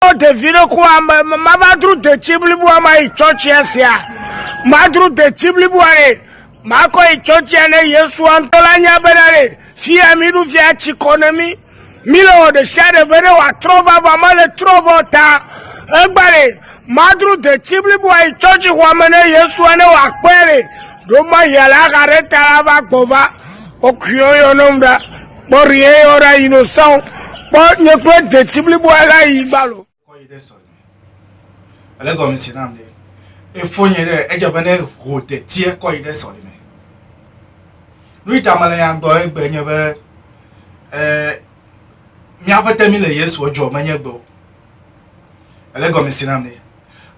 de vile kwa mavadru de chiblibu ama ichochiesia madru de chiblibu are mako ichochiane Yesu antola nyabenare fia miru via chikonomi milo de shade bere wa trova vamale trovota egbare madru de chiblibu ai ichochi kwa mene Yesu ane wa kwere doma yala gare tarava kova okyo yonomda borie ora innocent bo nyekwe de chiblibu ala ibalo ale go misi namde e fonye de ejabane rote tie ko ide so de me luita mala ya gbo egbe nye be mi afete mi le Yesu ojo manye gbo ale go misi namde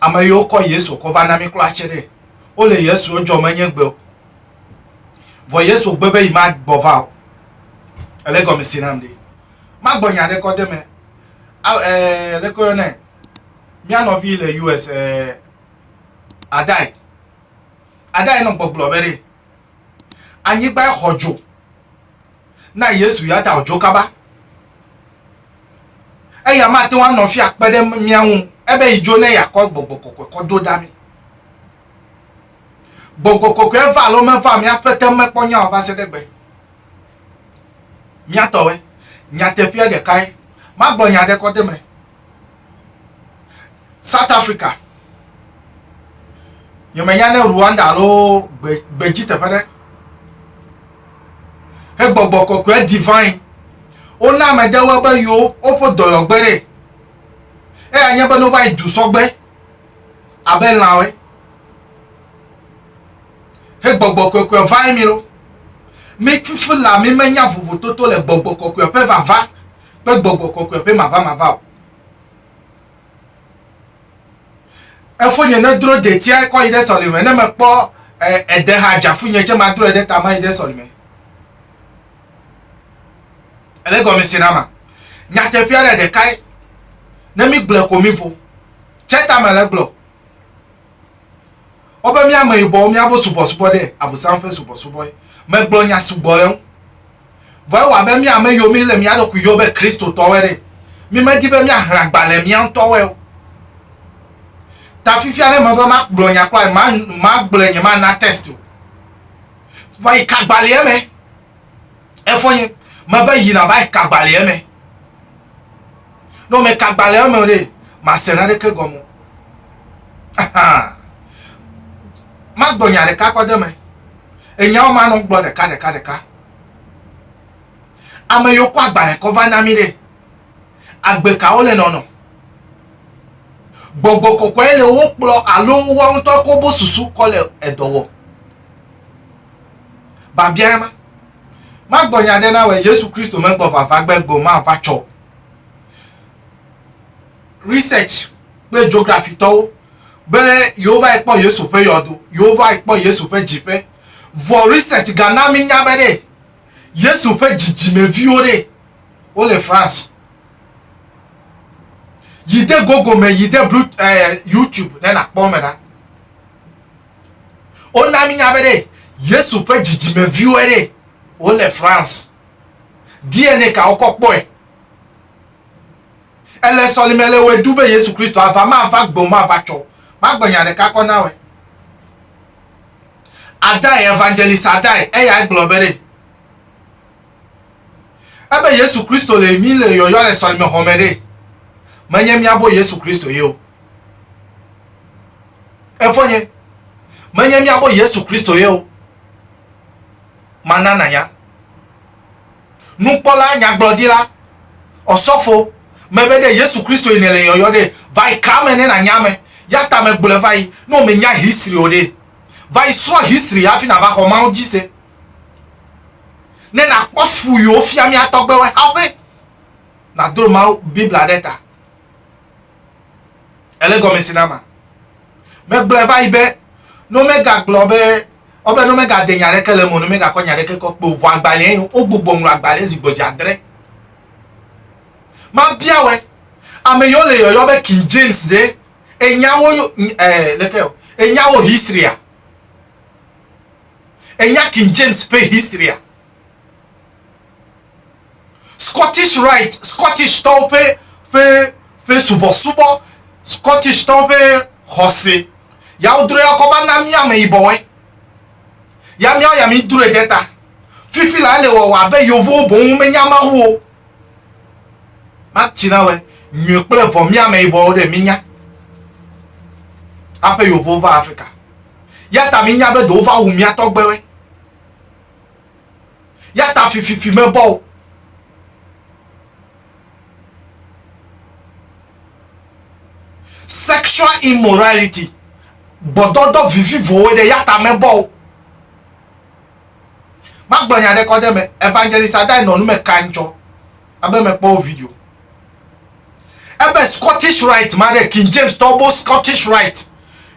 amayo ko Yesu ko va na mi klo achere o le Yesu ojo manye gbo vo Yesu gbebe ima bova ale go misi namde ma gbo nya de ko de me le ko ne mi ano fi le US adai no gbogbo bere anyi gba hojo na Yesu ya ta ojo kaba ya ma te wan no fi apede mi anwu ebe ijo na ya ko gbogbo ko do da mi gbogbo ko e va lo me va mi apete me ponya o va se degbe mi atowe nya te fi de kai ma gbo nya de ko de me South Africa yomenya Rwanda lo bejite pere he gbogbo ko divine o na me dewo be yo opo doyo gbere anya be no vai du sogbe abel nawe he gbogbo ko vai mi lo mi fifu la mi menya vuvu toto le gbogbo ko pe va pe gbogbo ko pe ma va efonye na dro de ti ko ide solime na me po ede haja funye je ma dro ede tama ide solime ele go mi sinama nya te fiare de kai na mi gble ko mi fo cheta me le glo oba mi ama ibo mi abo subo de abusan fe subo me glo nya subo le boy wa be mi ama yo mi le mi ado ku yo be Kristo to were mi ma di be mi ahra gbale mi an to we ta fifia le mo ma blonya kwa ma blonya ma na test vai kagbale me efonye ma ba yi na vai kagbale me no me kagbale me re ma sena de ke gomo ma blonya de ka ko de me enya o ma no gbo de ka amayo kwa gba e ko va na mi de agbe ka o le no gbogbo koko ele wo plo alo wo nto ko bo susu ko le edowo ba biama ma gbonya de na we Yesu Kristo me gbo fa gbegbo ma fa cho research be geography to be Yehova ipo Yesu pe yodo Yehova ipo Yesu pe jipe vo research gana mi nya be de Yesu pe jiji me viore o le France yide gogo me yide blue YouTube na akpo me da o na mi nyabere Yesu pe jiji me viewere o le France DNA ka okokpo ele solimele we dube Yesu Kristo ava ma ava gbo ma ava cho ma gbonya de ka ko na we adai evangelist adai ya globere ebe Yesu Kristo le mi le yo le solime homere manye mi abo Yesu Kristo yo efonye manye mi abo Yesu Kristo yo manana ya nupola nya glodira osofo mebede Yesu Kristo inele yo de vai kamene na nyame yata me gbole vai no me nya history ode vai so history afi na ba ko ma ojise ne na kpofu yo fi ami atogbe we have na dro ma Biblia data ele go me sinama me bleva ibe no mega globe obe no mega de nyare kele mo no mega ko nyare ke ko po vo agbale o gbogbo nru agbale zigbozi adre ma bia we ame yo le yo be King James de enyawo leke enyawo history a enya King James pe history a Scottish right Scottish to pe pe subo Scottish ton pe hose ya odre akoba na mi ame ibowe ya mi ya mi dure deta fifi la le wo wa be yovo bon me nyama wo ma chinawe nyu ple vo mi ame ibo de minya ape yovo va Africa ya ta minya be do va wu mi atogbewe ya ta fifi me bo sexual immorality bododo vivi vo de ya ta me bo ma gbanya de ko de me evangelist adai no me kanjo abe me po video ebe Scottish Rite ma de King James Turbo Scottish Rite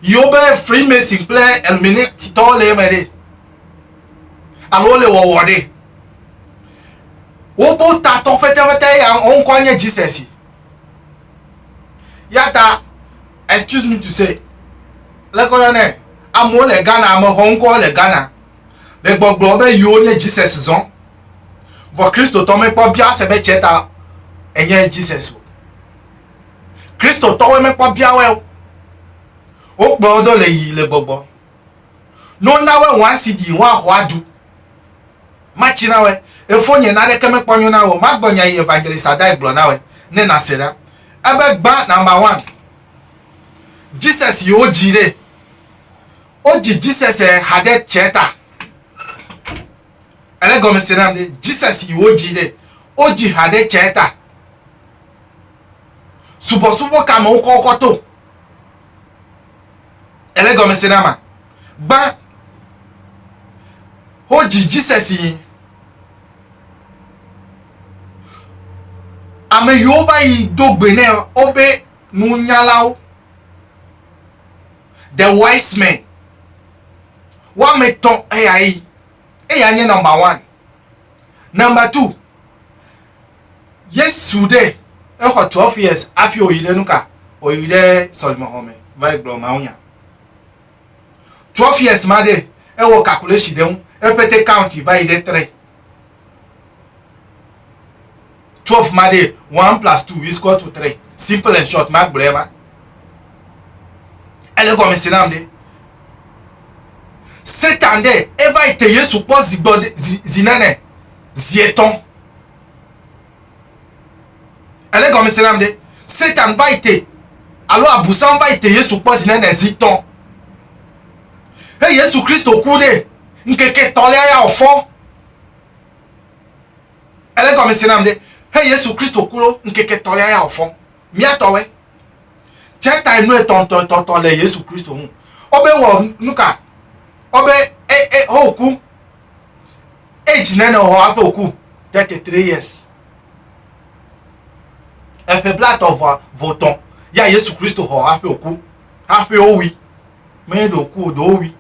yobe Freemason play eliminate to le me de alo le wo de wo bo ta to fete ya on ko anye Jesus yata excuse me to say le ko yone amo le Ghana amo Hong Kong le Ghana le gbogbo be yo nye Jesus zon vo Christo to me po bia se be cheta enye Jesus Christo to we me po bia we o gbodo le yi le gbogbo no na we wan cd wan hwadu ma chi na we efonye na de keme ponyo na wo ma gbonya evangelist adai glo na we ne na sera ebe gba number 1 Jesus yo jire oji Jesus hade cheta ele go mesinam de Jesus yo jire oji hade cheta subo kama uko to ele go mesinama ba oji Jesus yi ame yoba yi dogbe ne obe nunyalao the wise men wa meton ai nye number 1 number 2 yes today e ho 12 years afi oyide nuka oyide Solomon home vai glo maunya 12 years made e wo calculation dem e pete count vai de 3 12 made 1 plus 2 is equal to 3 simple and short mark brema ele go mesinam de Satan de eva ite Yesu po zinene zieton ele go mesinam de Satan va ite alo abusan va ite Yesu po zinene ziton he Yesu Kristo kude nkeke tole ya ofo ele go mesinam de he Yesu Kristo kuro nkeke tole ya ofo mi atowe cheta inu eton le Yesu Kristo mu obe wo nuka obe hoku age nene ho afa oku 33 years efe blood of voton ya Yesu Kristo ho afa oku afa owi me do ku do owi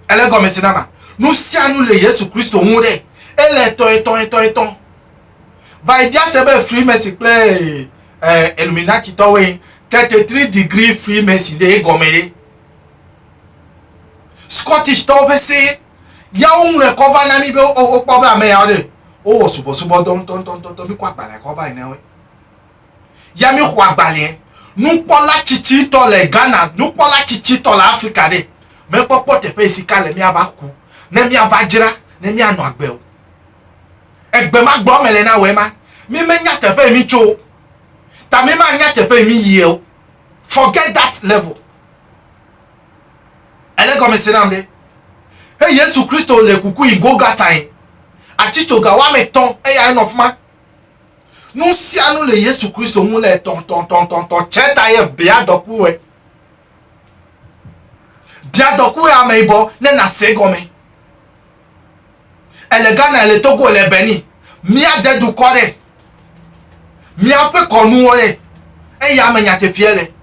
ele go mesinama nu sianu le Yesu Kristo mu de ele eton vai dia sebe Freemason play Illuminati to we 33 degree Freemason de gomere Scottish to be say ya un recover na mi be o po ba me ya de o wo subo don mi kwa pa recover ina we ya mi kwa gbale nu pola chichi to le Ghana nu pola chichi to la Africa de me popo te pe sika le mi aba ku na mi aba jira na mi anu agbe o egbe ma gbo mele na we ma mi menya te pe mi cho ta mi ma nya te pe mi ye o forget that level ele go mesinam de hey Yesu Kristo le kuku ingoga time aticho ga wa meton ya enough ma nu si anu le Yesu Kristo mu le ton cheta ye bia doku we ameibo ne na segome ele Ghana ele Togo ele Benin mi ade du kore mi ape konu ole ya menya te fiele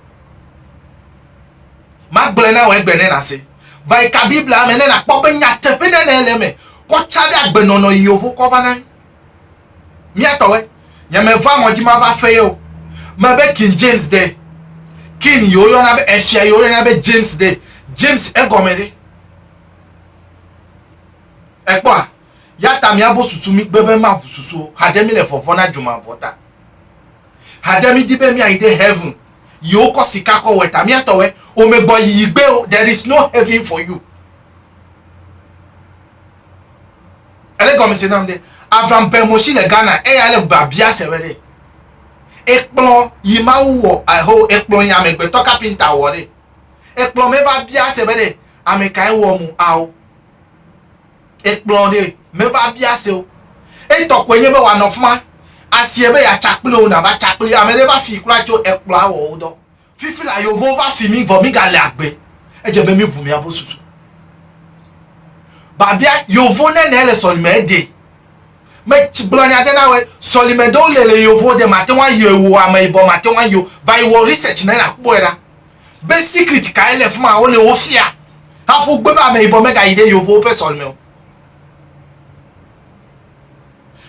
ma gblena we gbene na se vai ka Biblia amene na pope nya te pe ne eleme ko chade agbenono yovo ko vana mi atowe nya me va mo ji ma va fe yo ma be King James de King yo na be efia yo na be James de James egomede ekpo ya ta mi abo susu mi bebe ma susu hademi le fofo na juma vota hademi dibe mi ide heaven yo ko sika ko weta mi atowe o me gbo yigbe o, there is no heaven for you. ele go me se namde Avram Pemoshi le Ghana e ya le babia sewere ekplon yima wo aho ekplon ya me gbe to carpenter wo de ekplon me ba bia sewere ame kai wo mu aho ekplon de me ba bia se o e to kwenye be wa nofuma asie be ya chakplo na ba chakplo ame de ba fi kura cho ekplon awo do fifi la yo vo va fi mi vo mi ga le agbe e je be mi bu mi abosusu babia yo vo ne le solime de me chiblonya de na we solime do le yo vo de mate wa yo wo ama ibo mate wa yo by wo research na na kpo era be secret ka ele fuma o le wo fia hapo gbe ba me ibo me ga ide yo vo pe solime o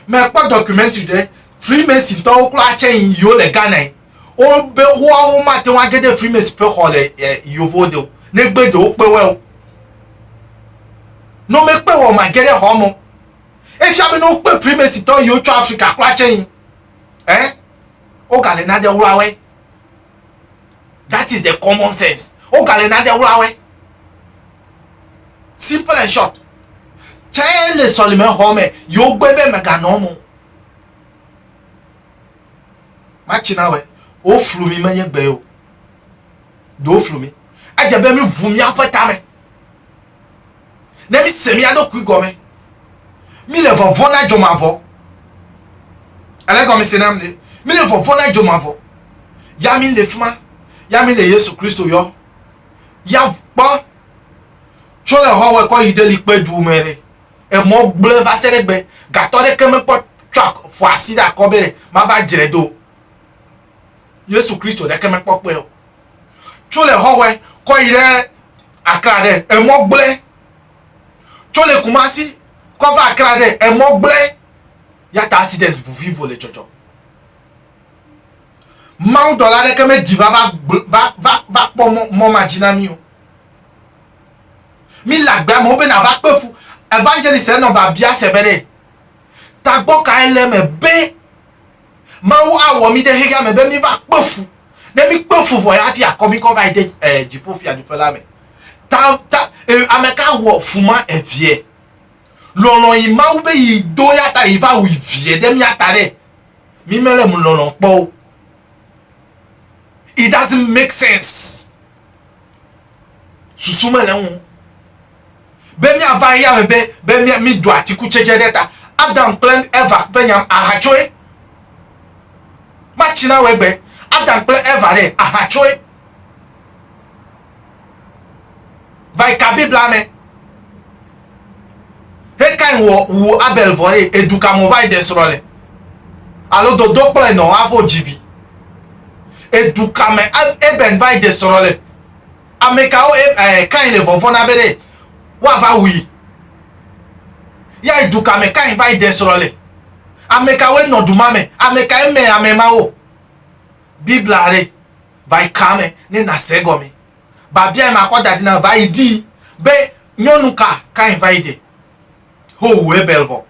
me pa documentary de Freemason to kula chen yo le Ghana o be wo mate wa gede Freemason pe ho le yo vo de ne gbe de o pe we o no me pe wo ma gede ho mo e sha me no pe Freemason to yo to Africa kula chen o gale na de wurawe. That is the common sense. O gale na de wurawe. Simple and short. Tell le solime home yo gbebe mega no mo machina we o flu mi menye gbe o do flu mi ajabe mi bu mi apeta me na mi semi ado ku go me mi le vovon na jomavo ale go mi sinam de mi le vovon na jomavo ya mi le fuma ya mi le Yesu Kristo yo ya pa chole ho we ko ideli pe du mere e mo gble va seregbe gatore keme po track fo asida ko bere ma va jiredo Yesu Kristo de keme po pe o chole ho we ko ire akade e mo gble chole kumasi ko va akade e mo gble ya ta accident vous vivre le chocho ma dollar de keme diva va po mo majinami o mi lagba mo be na va pe fu evangelist no ba bia sebere tagbo ka ele me be ma wo awo mi de hega me be mi va pefu de mi pefu fo ya ti akomi ko va ide jipo fi adu pela me ta ameka wo fuma evie lolo yi ma wo be yi do ya ta yi va wi vie de mi atare mi mele mu lolo po. It doesn't make sense susume le won be mi ava ya me be mi do atiku cheje data Adam plan Eva penyam ahachoe machina wegbe Adam plan Eva de ahachoe vai kabibla me he kan wo Abel vore eduka mo vai desrole alo do plan no avo jivi eduka me eben vai desrole ameka o kan le vovona bere wa va wi ya eduka me kan vai desrole ameka we no duma me ameka eme amema o biblare vai kame ni na sego me babia ma ko dadi na vai di be nyonuka kan vai de ho we belvo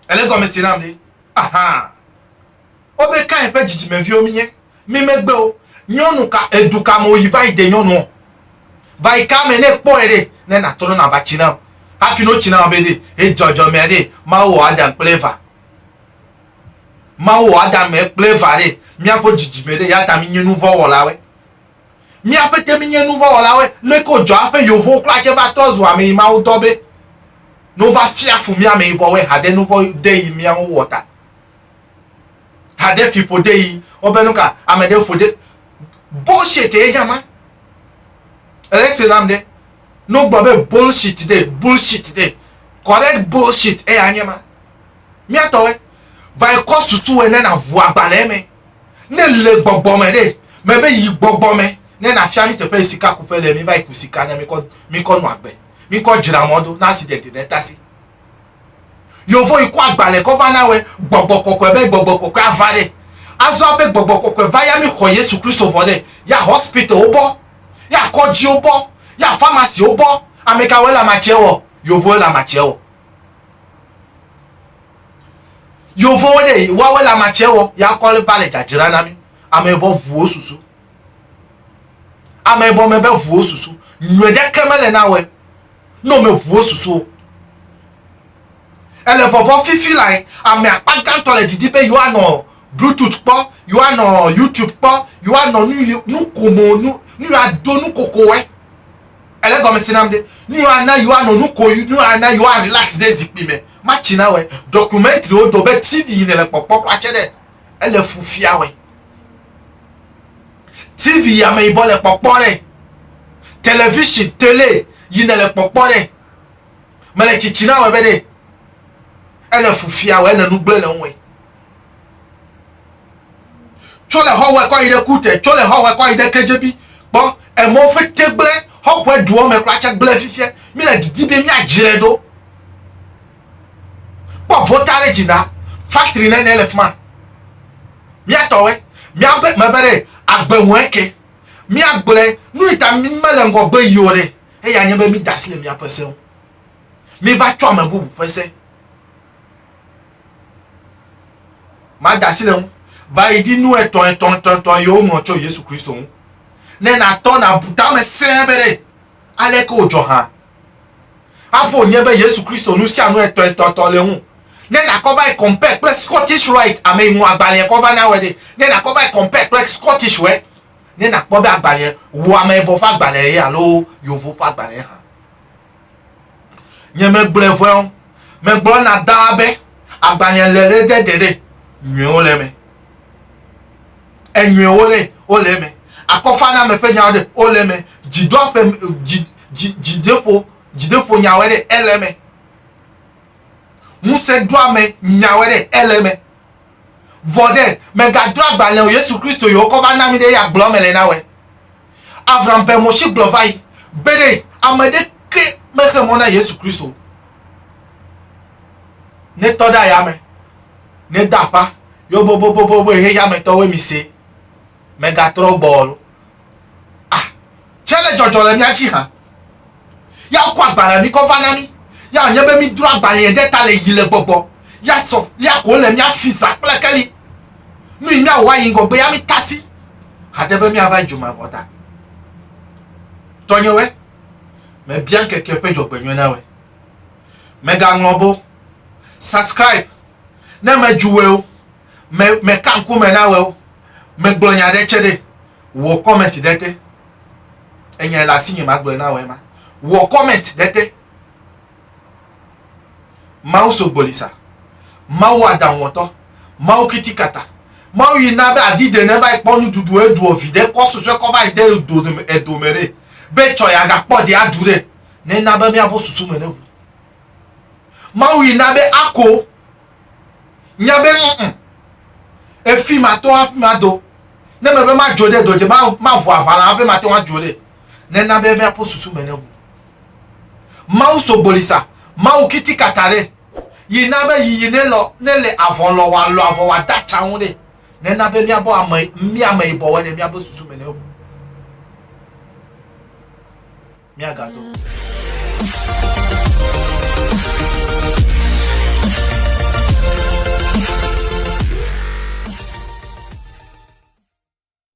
ele go me sinam de aha obe kan pe jiji me vi omi yen mi megbe o nyonuka eduka mo yi vai de nyonu vai kame ne po ere ne na toro na ba china afi no china obede e jojo me de ma wo Adam clever ma wo Adam me clever de mi apo jiji me de ya ta mi nyenu vo wolawe mi apete mi nyenu vo wolawe le ko jo afa yo vo kla che ba tozu ami ma wo dobe no va fiafu mi ame ibo we hade no vo de mi an water hade fi po de yi obenuka amede fo de bullshit e jama elese namde no gbobe bullshit de correct bullshit e anyama mi atowe vai ko susu we na bu agbale me ne le gbogbo me de me be yi gbogbo me ne na fia mi te pe sika ku pele mi vai ku sika na mi ko nu agbe mi ko jira modo na accident de tasi yo vo iku agbale ko va na we gbogbo kokko be gbogbo kokko avare azo abe gbogbo kokko vaya mi ko Yesu Kristo vole ya hospital obo ya koji obo ya pharmacy obo ameka we la machewo yo vo la machewo Yo vo de wa we la machewo ya call vale jajira na mi. Amebo vuo susu. Amebo mebe vuo susu. Nwe de kemele na we. No me vuo susu. Elle va fifi like ame apagan to le didipe you are no Bluetooth po, you are no YouTube po, you are no nu komo nu ado nu koko we. Elle go me sinamde. You are no nu ko you are you are relax dey zikpi me. Machina we documentary o do be TV ne le popo ache de. Elle fufia we. TV ya me ibo le popo re. Television télé yi ne le popo re. Me le chichina we be de. Elle fufia we elle nu gble le we. Chole ho we kwa ide kute, chole ho we kwa ide KJP. Bon, e mo fe tegble, ho we duo me kwa chak ble fifie. Mi le didibe mi ajire do. Bon, votare jina, factory na elef man. Mi atowe, mi abe mebere agbe weke. Mi agble, nu ita mi mele ngo gbe yore. E ya nyebe mi dasile mi apese. Mi va twa me bubu pese. Ma dasile va idi nu eton yo mo cho Yesu Kristo. Ne na to na buta me sebere. Ale ko ojo ha. Apo nyebe Yesu Kristo nu si anu eton le hu. Ne na cover compare plus Scottish right ame mu agbale cover na we de. Ne na cover compare plus Scottish we. Ne na po be agbale wo ame bo fa agbale ya lo yo vo pa agbale ha. Nye me gble vo me gbo na dabe agbale le de nwe ole me. Enwe ole me. Akofa na me pe nya de ole me. Jido pe jidepo nya we de eleme. Muse doa me nyawe de eleme. Vode me ga dra gbale Yesu Kristo yo ko ba na mi de ya glo mele na we. Avram pe mo shi glo vai. Bede amede ke me ke mo na Yesu Kristo. Ne toda ya me. Ne dapa yo bo he ya me to we mi se. Me ga tro ball. Ah. Chele jojo le mi achi ha. Ya kwa gbale mi ko va na mi. Ya nyebe mi dura baye de tale yile gbogbo ya so ya ko le mi afisa plekeli nu mi awa yin go be ya mi tasi hadebe mi ava juma vota tonyo we me bien keke page ogbenyo na we me ga ngobo subscribe na me juwe o me kanku me na we o me gblonya de chede wo comment dete enya la sinye ma gbo na we ma wo comment dete Mau so bolisa. Mau adanwoto. Mau kitikata. Mau yinabe adide neba ikponu dudu edu ovide. Kosu swe kova ide edomere. Be choya ga podi adure. Ne nabe mi abo susu mene. Mau yinabe ako. Nyabe efi mato afi mado. Ne mebe ma jode doje. Ma wavala abe mato wa jode. Ne nabe mi abo susu mene. Mau so bolisa. Mau kiti katare yinabe yine lo nele avon lo wa dacha won ne nabe mi abo mi ama ibo we mi abo susu mene mi agado